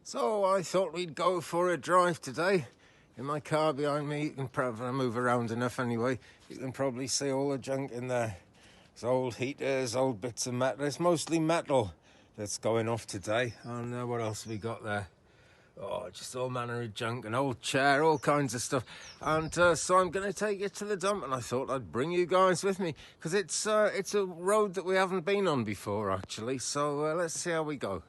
So I thought we'd go for a drive today. In my car behind me, you can probably move around enough anyway. You can probably see all the junk in there. There's old heaters, old bits of metal. It's mostly metal that's going off today. And what else have we got there? Oh, just all manner of junk, an old chair, all kinds of stuff. And so I'm going to take it to the dump, and I thought I'd bring you guys with me because it's a road that we haven't been on before, actually. So let's see how we go.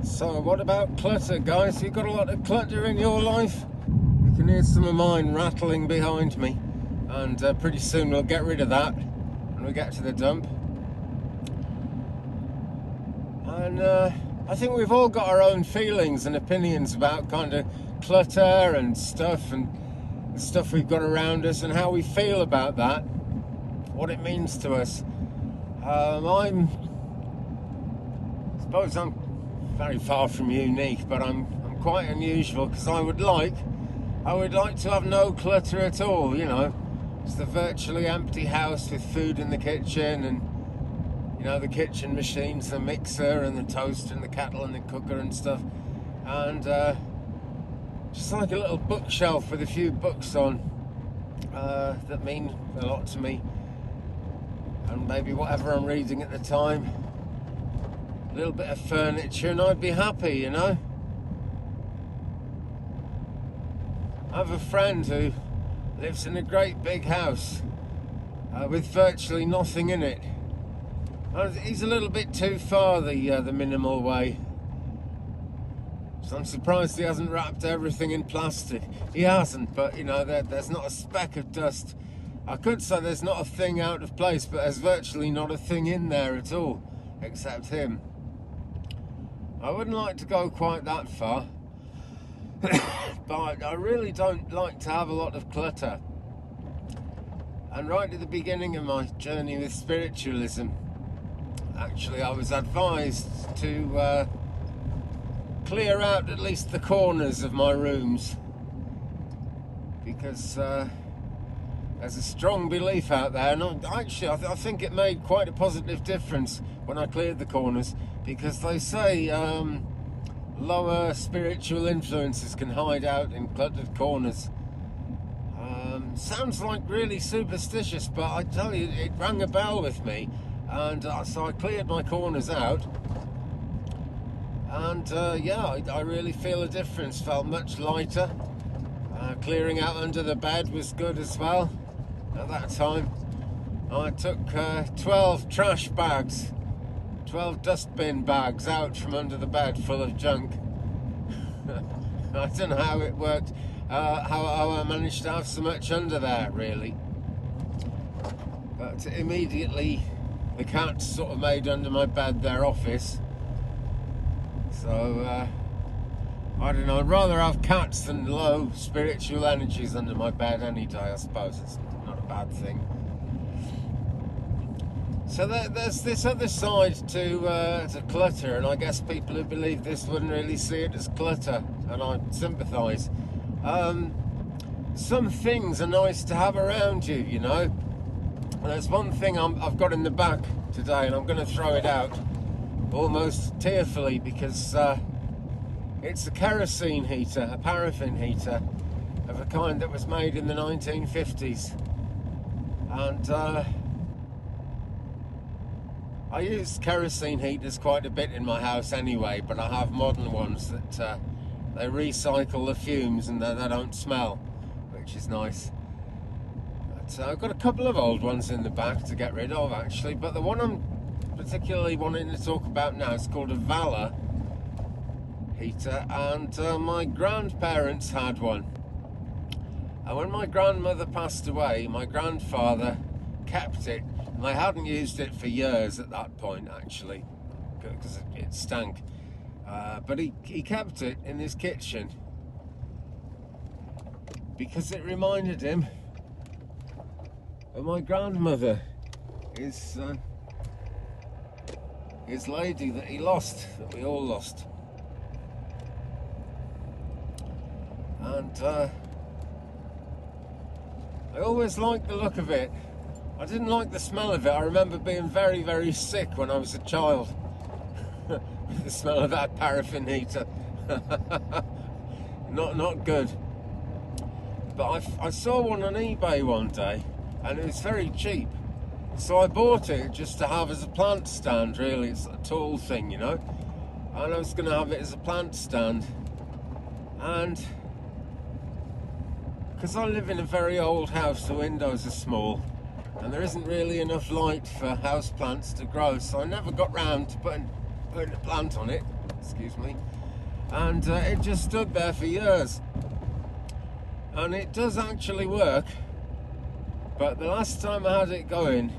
So what about clutter, guys? You've got a lot of clutter in your life? You can hear some of mine rattling behind me, and pretty soon we'll get rid of that when we get to the dump. And I think we've all got our own feelings and opinions about kind of clutter and the stuff we've got around us and how we feel about that, what it means to us. I suppose I'm very far from unique, but I'm quite unusual because I would like to have no clutter at all, you know. Just a virtually empty house with food in the kitchen and, you know, the kitchen machines, the mixer and the toaster and the kettle and the cooker and stuff, and just like a little bookshelf with a few books on that mean a lot to me, and maybe whatever I'm reading at the time. A little bit of furniture and I'd be happy, you know. I have a friend who lives in a great big house with virtually nothing in it. He's a little bit too far the minimal way. So I'm surprised he hasn't wrapped everything in plastic. He hasn't, but you know, there's not a speck of dust. I could say there's not a thing out of place, but there's virtually not a thing in there at all, except him. I wouldn't like to go quite that far, but I really don't like to have a lot of clutter. And right at the beginning of my journey with spiritualism, actually, I was advised to clear out at least the corners of my rooms, because there's a strong belief out there, and actually I think it made quite a positive difference when I cleared the corners, because they say lower spiritual influences can hide out in cluttered corners. Sounds like really superstitious, but I tell you, it rang a bell with me, and so I cleared my corners out, and yeah, I really feel a difference. Felt much lighter. Clearing out under the bed was good as well. At that time I took 12 trash bags, 12 dustbin bags out from under the bed full of junk. I don't know how it worked, how I managed to have so much under there, really. But immediately the cats sort of made under my bed their office. So I don't know, I'd rather have cats than low spiritual energies under my bed any day. I suppose it's not a bad thing. So there's this other side to clutter, and I guess people who believe this wouldn't really see it as clutter, and I sympathise. Some things are nice to have around you, you know. And there's one thing I've got in the back today, and I'm going to throw it out almost tearfully, because it's a kerosene heater, a paraffin heater of a kind that was made in the 1950s. And I use kerosene heaters quite a bit in my house anyway, but I have modern ones that they recycle the fumes and they don't smell, which is nice. But I've got a couple of old ones in the back to get rid of, actually, but the one I'm particularly wanting to talk about now is called a Valor heater, and my grandparents had one. And when my grandmother passed away, my grandfather kept it, and they hadn't used it for years at that point, actually, because it stank. But he kept it in his kitchen because it reminded him of my grandmother, his lady that he lost, that we all lost. And I always liked the look of it. I didn't like the smell of it. I remember being very, very sick when I was a child The smell of that paraffin heater. Not good. But I saw one on eBay one day, and it was very cheap. So I bought it just to have as a plant stand, really. It's a tall thing, you know. And I was going to have it as a plant stand. And because I live in a very old house, the windows are small, and there isn't really enough light for house plants to grow, so I never got round to putting a plant on it, excuse me. And it just stood there for years. And it does actually work, but the last time I had it going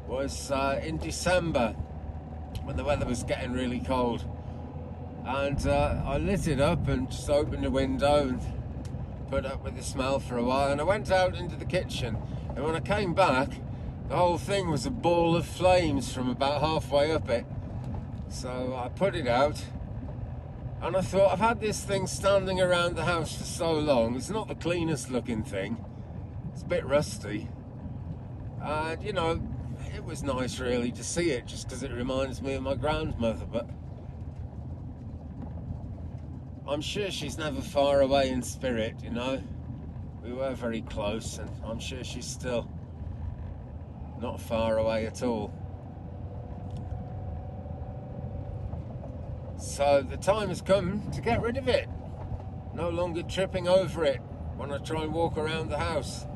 was in December, when the weather was getting really cold. And I lit it up and just opened the window and put up with the smell for a while, and I went out into the kitchen, and when I came back, the whole thing was a ball of flames from about halfway up it. So I put it out, and I thought, I've had this thing standing around the house for so long, it's not the cleanest looking thing, it's a bit rusty, and you know, it was nice really to see it, just because it reminds me of my grandmother. But I'm sure she's never far away in spirit, you know. We were very close, and I'm sure she's still not far away at all. So the time has come to get rid of it. No longer tripping over it when I try and walk around the house.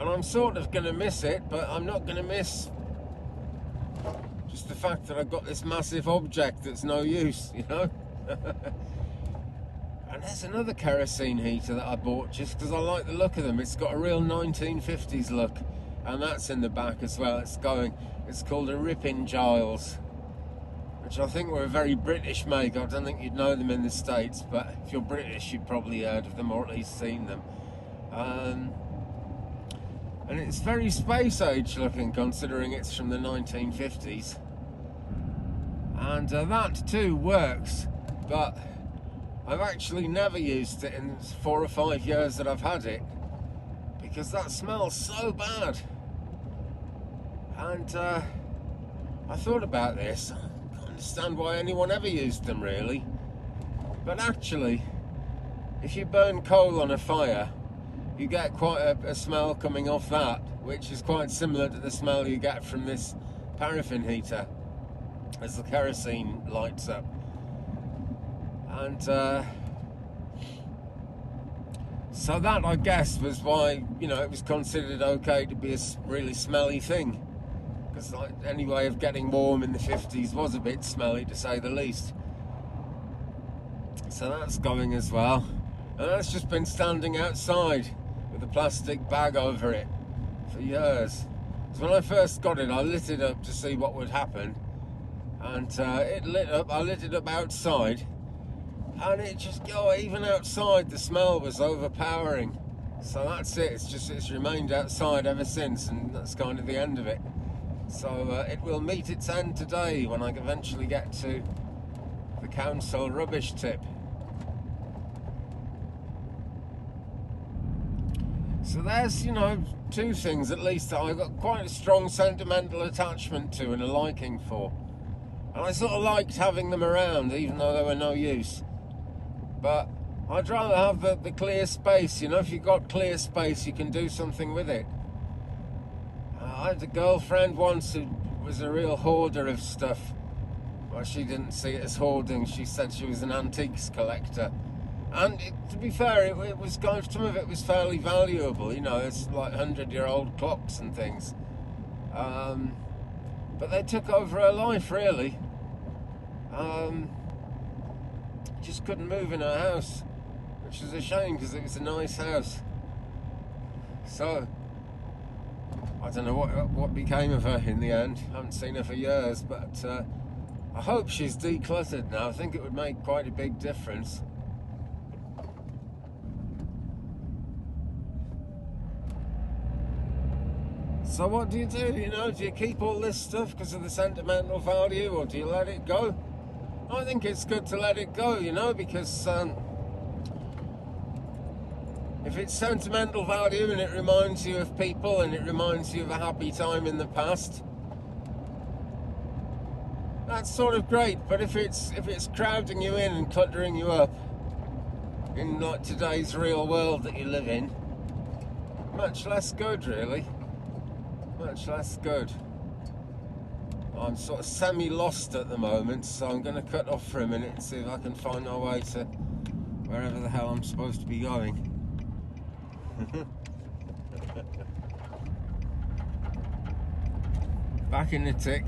And I'm sort of going to miss it, but I'm not going to miss just the fact that I've got this massive object that's no use, you know. And there's another kerosene heater that I bought just because I like the look of them. It's got a real 1950s look, and that's in the back as well. It's called a Rippin' Giles, which I think were a very British make. I don't think you'd know them in the States, but if you're British, you've probably heard of them or at least seen them. And it's very space age looking, considering it's from the 1950s. And that too works, but I've actually never used it in 4 or 5 years that I've had it, because that smells so bad. And I thought about this. I can't understand why anyone ever used them really. But actually, if you burn coal on a fire, you get quite a smell coming off that, which is quite similar to the smell you get from this paraffin heater as the kerosene lights up. And so that, I guess, was why, you know, it was considered okay to be a really smelly thing, because any way of getting warm in the 50s was a bit smelly, to say the least. So that's going as well, and that's just been standing outside with a plastic bag over it for years. So when I first got it, I lit it up to see what would happen, and it lit up. I lit it up outside, and it just, even outside the smell was overpowering. So that's it. It's remained outside ever since, and that's kind of the end of it. So it will meet its end today when I eventually get to the council rubbish tip. So there's, you know, two things at least that I've got quite a strong sentimental attachment to and a liking for. And I sort of liked having them around, even though they were no use. But I'd rather have the clear space, you know. If you've got clear space, you can do something with it. I had a girlfriend once who was a real hoarder of stuff. Well, she didn't see it as hoarding. She said she was an antiques collector. And to be fair, it was some of it was fairly valuable, you know. It's like 100-year-old clocks and things. But they took over her life, really. Just couldn't move in her house, which was a shame because it was a nice house. So I don't know what became of her in the end. I haven't seen her for years, but I hope she's decluttered now. I think it would make quite a big difference. So what do? You know, do you keep all this stuff because of the sentimental value, or do you let it go? I think it's good to let it go, you know, because if it's sentimental value and it reminds you of people and it reminds you of a happy time in the past, that's sort of great. But if it's crowding you in and cluttering you up in like today's real world that you live in, much less good, really. Much less good. I'm sort of semi-lost at the moment, so I'm going to cut off for a minute and see if I can find my way to wherever the hell I'm supposed to be going. Back in the tick.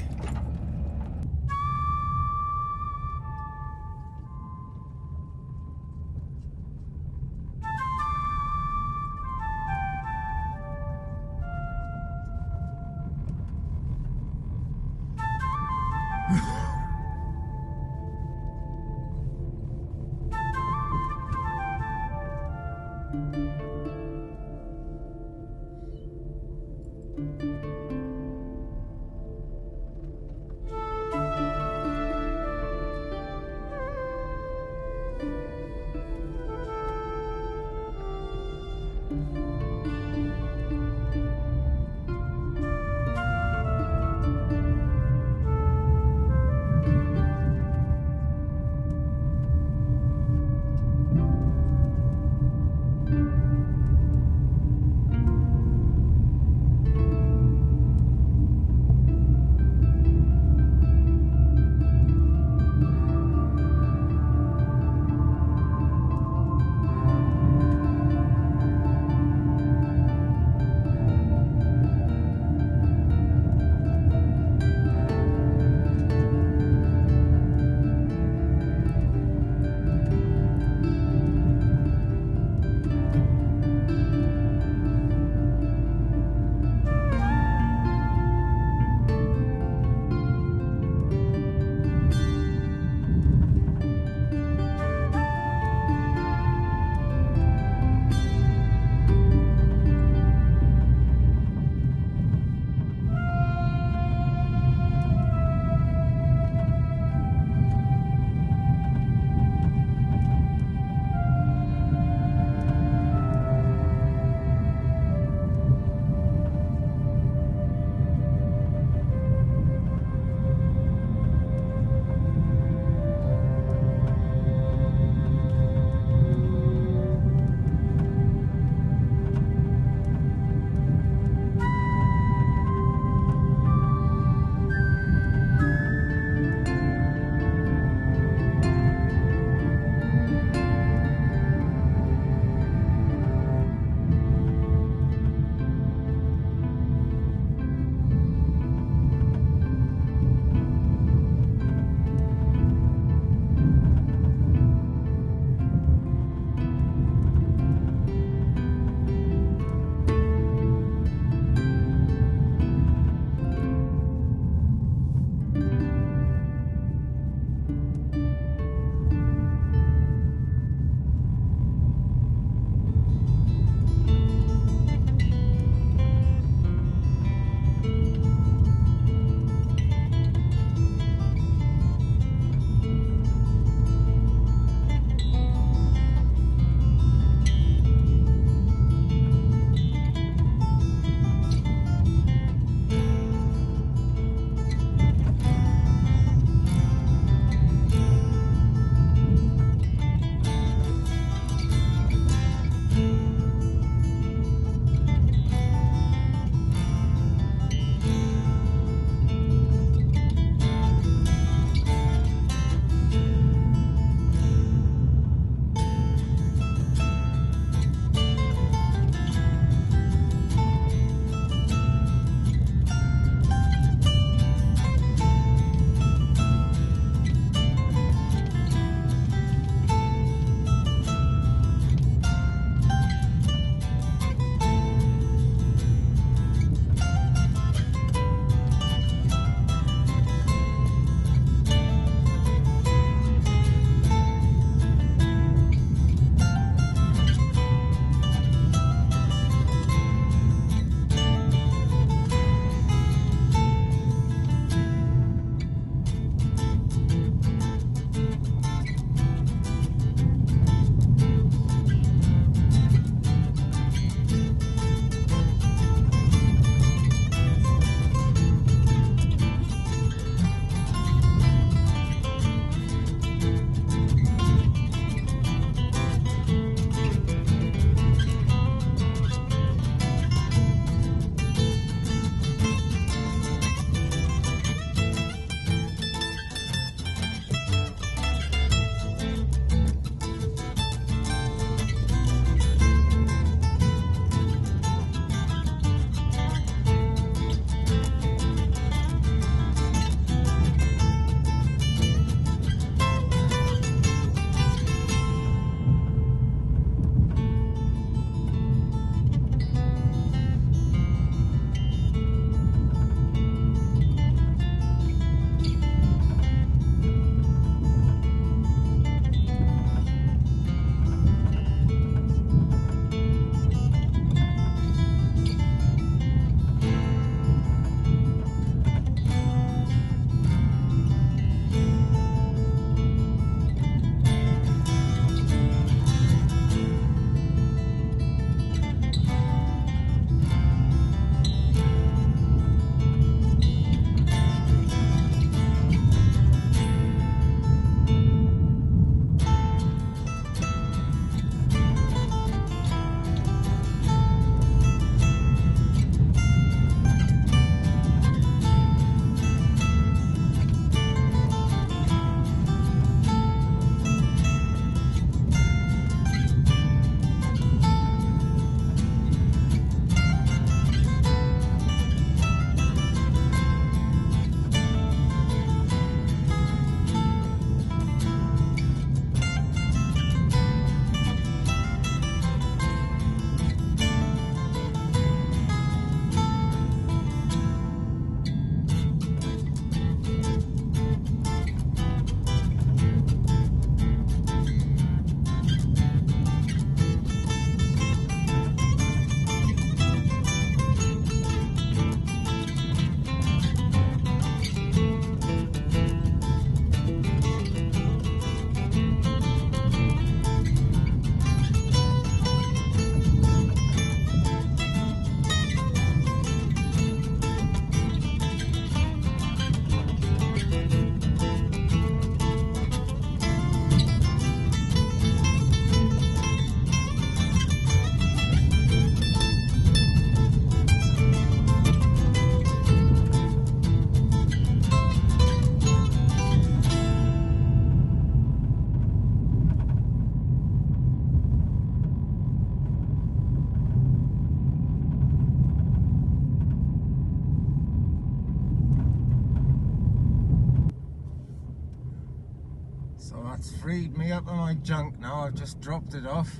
So that's freed me up of my junk now. I've just dropped it off.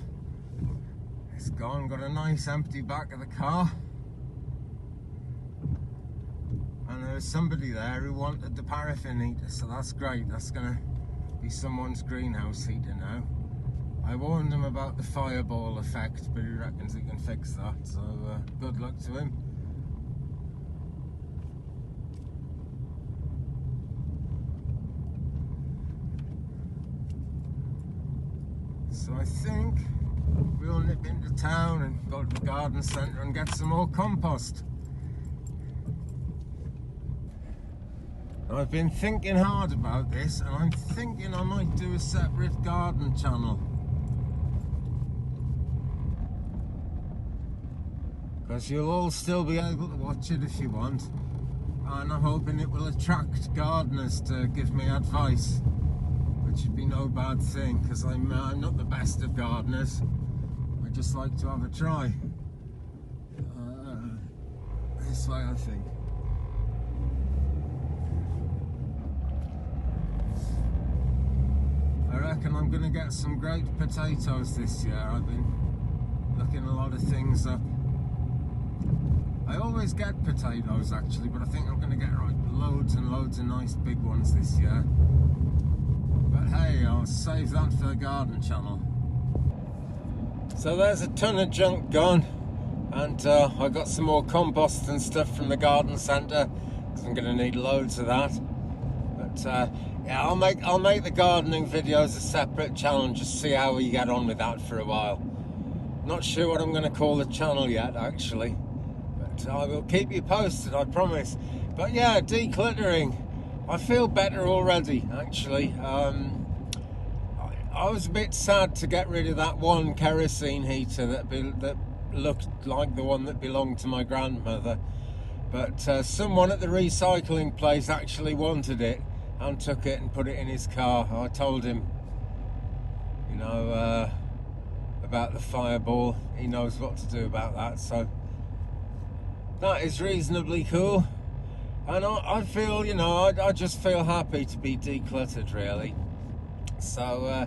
It's gone, got a nice empty back of the car. And there was somebody there who wanted the paraffin heater, so that's great. That's gonna be someone's greenhouse heater now. I warned him about the fireball effect, but he reckons he can fix that, so good luck to him. So I think we'll nip into town and go to the garden centre and get some more compost. I've been thinking hard about this, and I'm thinking I might do a separate garden channel. Because you'll all still be able to watch it if you want. And I'm hoping it will attract gardeners to give me advice. Which would be no bad thing, because I'm not the best of gardeners. I just like to have a try. This way, I think. I reckon I'm going to get some great potatoes this year. I've been looking a lot of things up. I always get potatoes actually, but I think I'm going to get loads and loads of nice big ones this year. But hey, I'll save that for the garden channel. So there's a ton of junk gone, and I got some more compost and stuff from the garden centre, because I'm going to need loads of that. But yeah, I'll make the gardening videos a separate channel and just see how we get on with that for a while. Not sure what I'm going to call the channel yet actually. I will keep you posted, I promise. But yeah, decluttering. I feel better already, actually. I was a bit sad to get rid of that one kerosene heater that looked like the one that belonged to my grandmother. But someone at the recycling place actually wanted it and took it and put it in his car. I told him, you know, about the fireball. He knows what to do about that, so that is reasonably cool. And I feel, you know, I just feel happy to be decluttered, really. So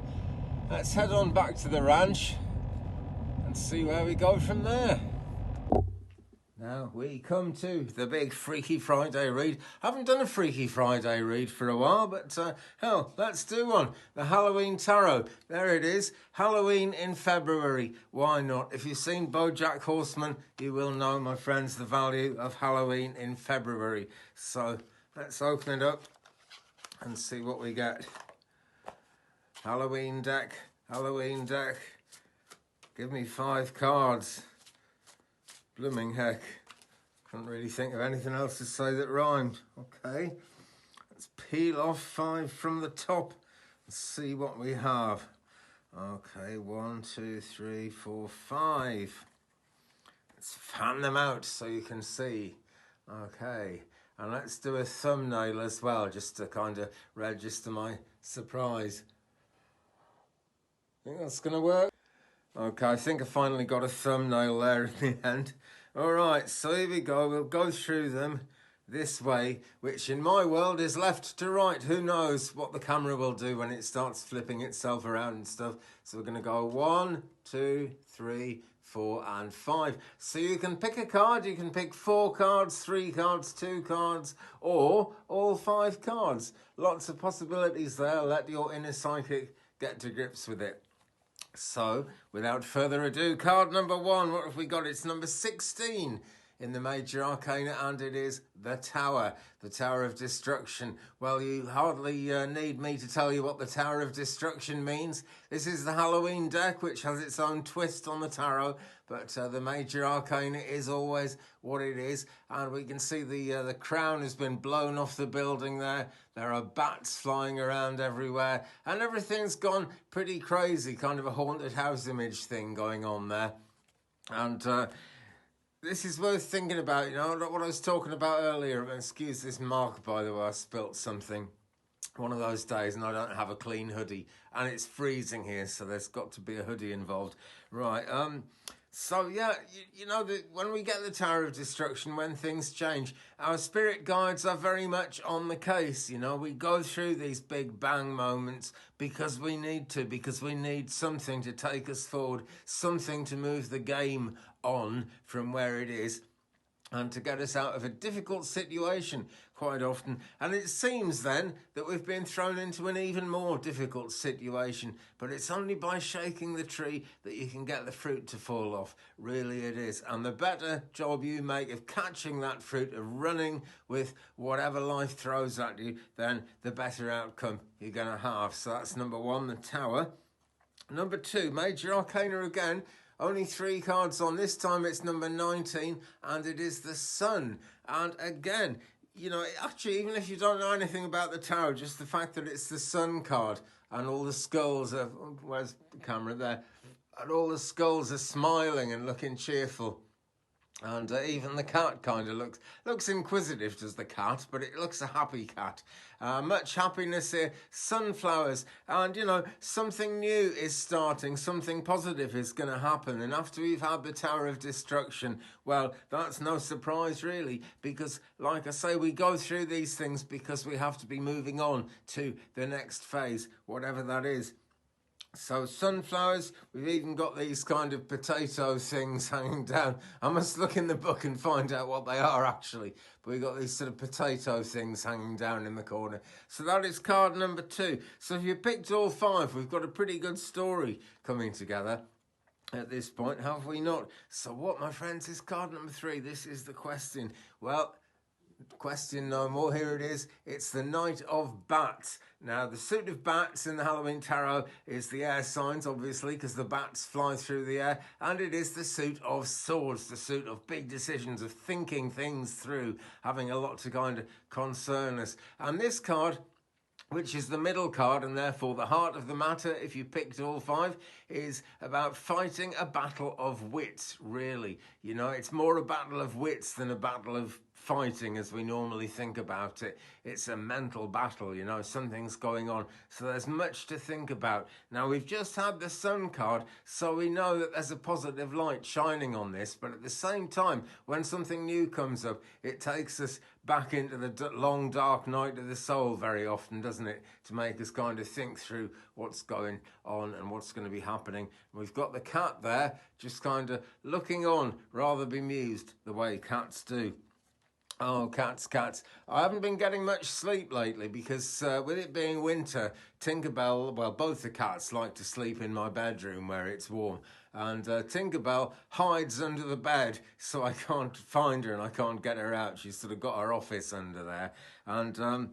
let's head on back to the ranch and see where we go from there. Now we come to the big Freaky Friday read. Haven't done a Freaky Friday read for a while, but hell, let's do one. The Halloween Tarot. There it is. Halloween in February. Why not? If you've seen BoJack Horseman, you will know, my friends, the value of Halloween in February. So let's open it up and see what we get. Halloween deck. Halloween deck. Give me 5 cards. Blooming heck. Couldn't really think of anything else to say that rhymed. Okay. Let's peel off 5 from the top and see what we have. Okay, 1, 2, 3, 4, 5. Let's fan them out so you can see. Okay. And let's do a thumbnail as well, just to kind of register my surprise. Think that's going to work? Okay, I think I finally got a thumbnail there in the end. All right, so here we go. We'll go through them this way, which in my world is left to right. Who knows what the camera will do when it starts flipping itself around and stuff. So we're going to go 1, 2, 3, 4 and 5. So you can pick a card. You can pick 4 cards, 3 cards, 2 cards, or all 5 cards. Lots of possibilities there. Let your inner psychic get to grips with it. So, without further ado, card number 1, what have we got? It's number 16 in the Major Arcana, and it is the Tower of Destruction. Well, you hardly need me to tell you what the Tower of Destruction means. This is the Halloween deck, which has its own twist on the tarot, but the Major Arcana is always what it is. And we can see the crown has been blown off the building there. There are bats flying around everywhere, and everything's gone pretty crazy, kind of a haunted house image thing going on there. And this is worth thinking about, you know, what I was talking about earlier. Excuse this mark, by the way, I spilt something. One of those days and I don't have a clean hoodie. And it's freezing here, so there's got to be a hoodie involved. Right, So yeah, you know that when we get the Tower of Destruction, when things change, our spirit guides are very much on the case. You know, we go through these big bang moments because we need to, because we need something to take us forward, something to move the game on from where it is, and to get us out of a difficult situation quite often. And it seems then that we've been thrown into an even more difficult situation, but it's only by shaking the tree that you can get the fruit to fall off. Really it is. And the better job you make of catching that fruit, of running with whatever life throws at you, then the better outcome you're going to have. So that's number one, the Tower. Number two, Major Arcana again. Only 3 cards on. This time it's number 19, and it is the Sun. And again, you know, actually, even if you don't know anything about the Tower, just the fact that it's the Sun card and all the skulls are... Where's the camera there? And all the skulls are smiling and looking cheerful. And even the cat kind of looks inquisitive, does the cat, but it looks a happy cat. Much happiness here, sunflowers, and you know, something new is starting, something positive is going to happen. And after we've had the Tower of Destruction, well, that's no surprise really, because like I say, we go through these things because we have to be moving on to the next phase, whatever that is. So sunflowers, we've even got these kind of potato things hanging down. I must look in the book and find out what they are actually. But we've got these sort of potato things hanging down in the corner. So that is card number 2. So if you picked all 5, we've got a pretty good story coming together at this point, have we not? So what, my friends, is card number 3? This is the question. Well, question no more. Here it is. It's the Knight of Bats. Now, the suit of bats in the Halloween Tarot is the air signs, obviously, because the bats fly through the air. And it is the suit of swords, the suit of big decisions, of thinking things through, having a lot to kind of concern us. And this card, which is the middle card and therefore the heart of the matter, if you picked all 5, is about fighting a battle of wits, really. You know, it's more a battle of wits than a battle of fighting as we normally think about it. It's a mental battle, you know, something's going on. So there's much to think about. Now, we've just had the Sun card, so we know that there's a positive light shining on this, but at the same time, when something new comes up, it takes us back into the long, dark night of the soul very often, doesn't it? To make us kind of think through what's going on and what's going to be happening. We've got the cat there, just kind of looking on, rather bemused, the way cats do. Oh, cats, cats. I haven't been getting much sleep lately because with it being winter, Tinkerbell, well, both the cats like to sleep in my bedroom where it's warm. And Tinkerbell hides under the bed, so I can't find her and I can't get her out. She's sort of got her office under there. And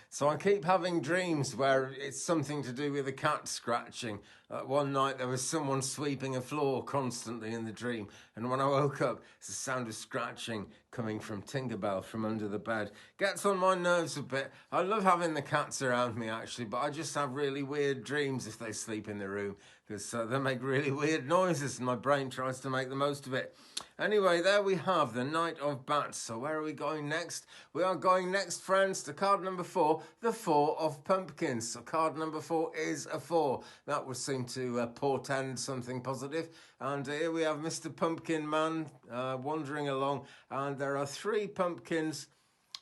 so I keep having dreams where it's something to do with a cat scratching. One night there was someone sweeping a floor constantly in the dream. And when I woke up, it's the sound of scratching coming from Tinkerbell from under the bed. Gets on my nerves a bit. I love having the cats around me actually, but I just have really weird dreams if they sleep in the room, because they make really weird noises and my brain tries to make the most of it. Anyway, there we have the Knight of Bats. So where are we going next? We are going next, friends, to card number 4, the 4 of Pumpkins. So card number 4 is a 4. That would seem to portend something positive. And here we have Mr. Pumpkin Man wandering along, and there are 3 pumpkins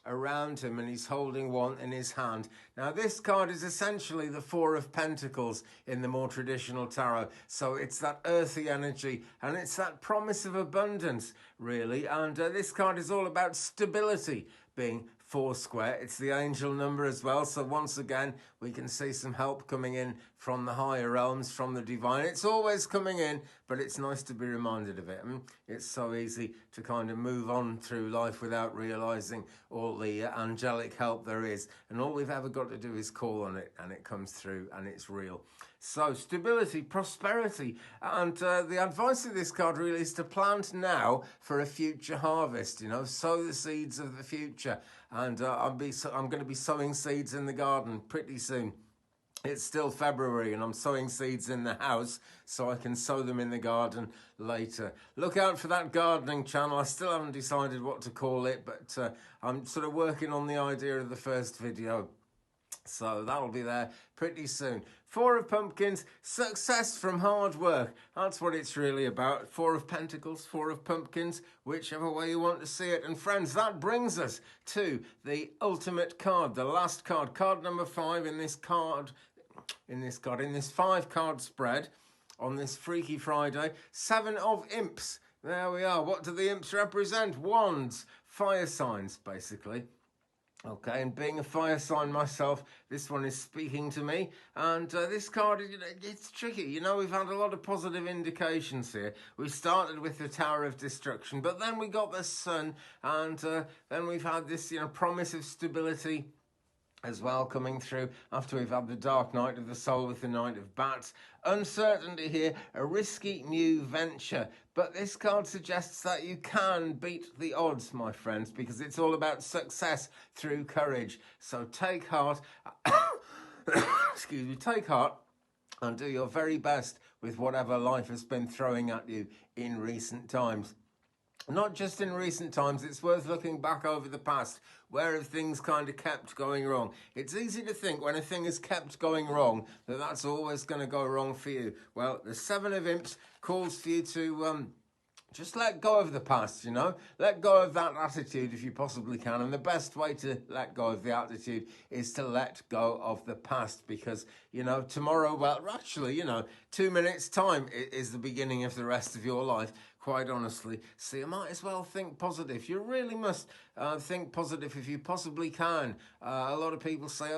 around him and he's holding one in his hand. Now this card is essentially the 4 of Pentacles in the more traditional tarot. So it's that earthy energy and it's that promise of abundance really. And this card is all about stability, being 4 square. It's the angel number as well. So once again, we can see some help coming in from the higher realms, from the divine. It's always coming in, but it's nice to be reminded of it. It's so easy to kind of move on through life without realizing all the angelic help there is. And all we've ever got to do is call on it and it comes through and it's real. So stability, prosperity, and the advice of this card really is to plant now for a future harvest, you know, sow the seeds of the future. And I'm going to be sowing seeds in the garden pretty soon. It's still February and I'm sowing seeds in the house so I can sow them in the garden later. Look out for that gardening channel. I still haven't decided what to call it, but I'm sort of working on the idea of the first video. So that'll be there pretty soon. 4 of Pumpkins, success from hard work. That's what it's really about. 4 of Pentacles, 4 of Pumpkins, whichever way you want to see it. And friends, that brings us to the ultimate card, the last card, card number 5 in this 5-card spread on this Freaky Friday. 7 of Imps. There we are. What do the Imps represent? Wands, fire signs, basically. Okay, and being a fire sign myself, this one is speaking to me. And this card, it's tricky. You know, we've had a lot of positive indications here. We started with the Tower of Destruction, but then we got the Sun, and then we've had this, promise of stability as well coming through after we've had the Dark Night of the Soul with the Knight of Bats. Uncertainty here, a risky new venture. But this card suggests that you can beat the odds, my friends, because it's all about success through courage. So take heart, excuse me, take heart and do your very best with whatever life has been throwing at you in recent times. Not just in recent times, it's worth looking back over the past. Where have things kind of kept going wrong? It's easy to think when a thing is kept going wrong that that's always going to go wrong for you. Well, the 7 of Imps calls for you to just let go of the past, Let go of that attitude if you possibly can. And the best way to let go of the attitude is to let go of the past because, tomorrow, well, actually, 2 minutes' time is the beginning of the rest of your life. Quite honestly. So you might as well think positive. You really must think positive if you possibly can. A lot of people say,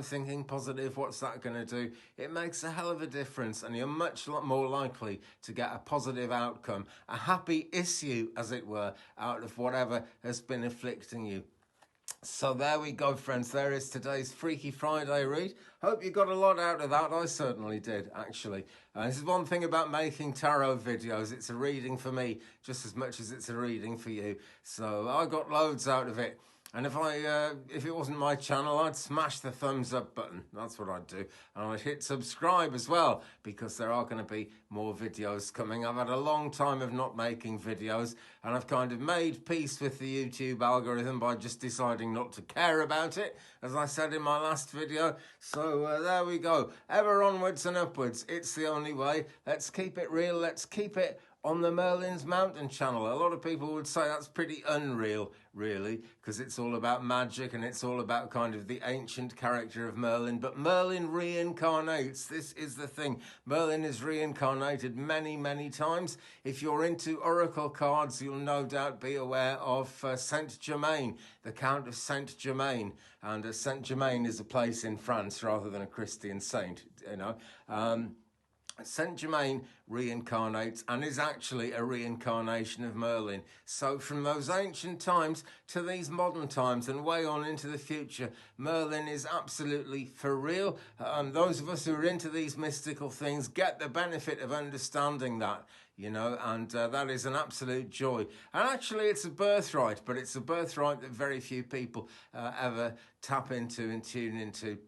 thinking positive, what's that going to do? It makes a hell of a difference and you're much more likely to get a positive outcome, a happy issue, as it were, out of whatever has been afflicting you. So there we go, friends. There is today's Freaky Friday read. Hope you got a lot out of that. I certainly did, actually. This is one thing about making tarot videos. It's a reading for me just as much as it's a reading for you. So I got loads out of it. And if it wasn't my channel, I'd smash the thumbs up button. That's what I'd do. And I'd hit subscribe as well, because there are going to be more videos coming. I've had a long time of not making videos, and I've kind of made peace with the YouTube algorithm by just deciding not to care about it, as I said in my last video. So there we go. Ever onwards and upwards. It's the only way. Let's keep it real. Let's keep it on the Merlin's Mountain channel. A lot of people would say that's pretty unreal, really, because it's all about magic and it's all about kind of the ancient character of Merlin. But Merlin reincarnates. This is the thing. Merlin is reincarnated many, many times. If you're into oracle cards, you'll no doubt be aware of Saint Germain, the Count of Saint Germain. And Saint Germain is a place in France rather than a Christian saint, Saint Germain reincarnates and is actually a reincarnation of Merlin. So from those ancient times to these modern times and way on into the future, Merlin is absolutely for real. Those of us who are into these mystical things get the benefit of understanding that, and that is an absolute joy. And actually it's a birthright, but it's a birthright that very few people ever tap into and tune into.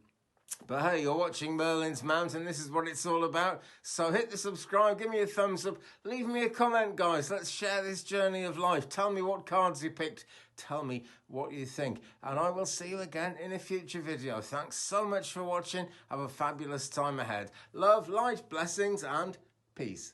But hey, you're watching Merlin's Mountain. This is what it's all about. So hit the subscribe, give me a thumbs up, leave me a comment, guys. Let's share this journey of life. Tell me what cards you picked. Tell me what you think. And I will see you again in a future video. Thanks so much for watching. Have a fabulous time ahead. Love, light, blessings, and peace.